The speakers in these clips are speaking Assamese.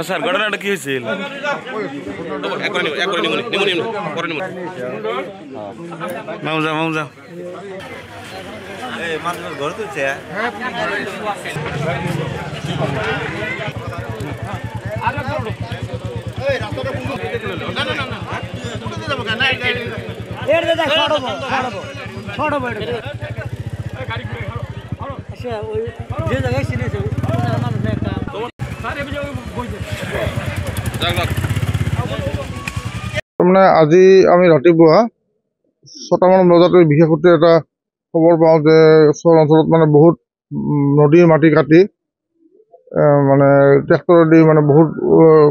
স্যাৰ ঘটনাটা কি হয়েছিল মামুজা মানুষেৰ ঘৰ তুলছে মানে আজি আমি ৰাতিপুৱা ৬টামান বজাতে বিশেষ সূত্ৰে এটা খবৰ পাওঁ যে ওচৰ অঞ্চলত মানে বহুত নদীৰ মাটি কাটি মানে ট্ৰেক্টৰেদি মানে বহুত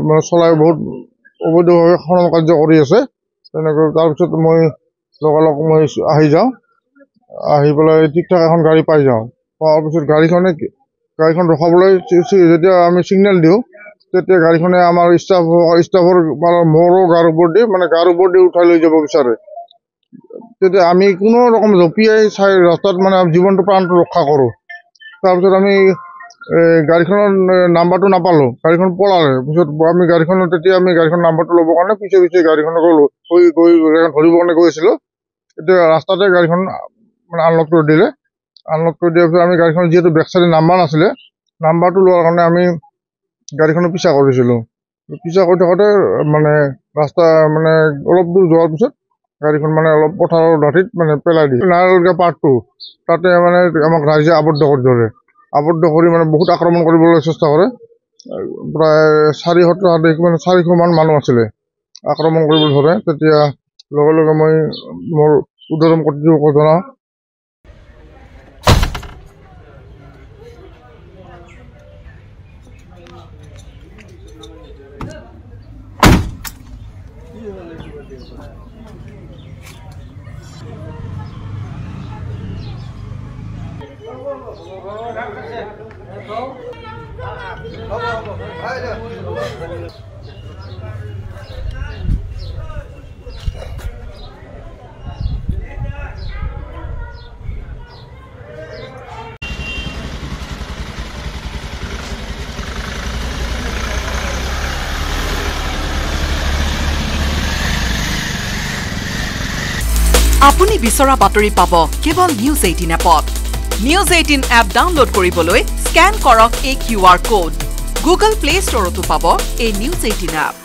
মানে চলাই বহুত অবৈধভাৱে খনন কাৰ্য কৰি আছে। তেনেকৈ তাৰপিছত মই লগালগ মই আহি যাওঁ, আহি পেলাই ঠিক ঠাক এখন গাড়ী পাই যাওঁ। পোৱাৰ পিছত গাড়ীখন ৰখাবলৈ যেতিয়া আমি ছিগনেল দিওঁ তেতিয়া গাড়ীখনে আমাৰ ষ্টাফৰ মোৰো গাৰ ওপৰত দি মানে গাৰ ওপৰত দি উঠাই লৈ যাব বিচাৰে। তেতিয়া আমি কোনো ৰকম জঁপিয়াই চাই ৰাস্তাত মানে জীৱনটো প্ৰাণটো ৰক্ষা কৰোঁ। তাৰপিছত আমি গাড়ীখনৰ নাম্বাৰটো নাপালোঁ, গাড়ীখন পলালে। পিছত আমি তেতিয়া গাড়ীখন নাম্বাৰটো ল'বৰ কাৰণে পিছে গাড়ীখনক ধৰিবৰ কাৰণে গৈ আছিলোঁ। এতিয়া ৰাস্তাতে গাড়ীখন মানে আনলক কৰি দিলে। আনলক কৰি দিয়াৰ পিছত আমি গাড়ীখন যিহেতু বেক চাইডে নাম্বাৰ নাছিলে, নাম্বাৰটো লোৱাৰ কাৰণে আমি গাড়ীখনৰ পিছা কৰিছিলোঁ। পিছা কৰি থাকোঁতে মানে ৰাস্তা মানে অলপ দূৰ যোৱাৰ পিছত গাড়ীখন মানে অলপ পথাৰৰ দাঁতিত মানে পেলাই দিয়ে। নাৰায়ণগড় পাৰ্ট 2 তাতে মানে আমাক ৰাইজে আবদ্ধ কৰি ধৰে। আবদ্ধ কৰি মানে বহুত আক্ৰমণ কৰিবলৈ চেষ্টা কৰে। প্ৰায় 400মান মানুহ আছিলে, আক্ৰমণ কৰিবলৈ ধৰে। তেতিয়া লগে লগে মই মোৰ উদ্ধৰম কৰ্তৃপক্ষক জনাওঁ। আপুনি বিচৰা বাতৰি পাব কেৱল নিউজ 18 এপত। নিউজ 18 এপ ডাউনলোড কৰিবলৈ স্কেন কৰক এই QR কোড। গুগল প্লে ষ্টৰতো পাব এই নিউজ 18 এপ।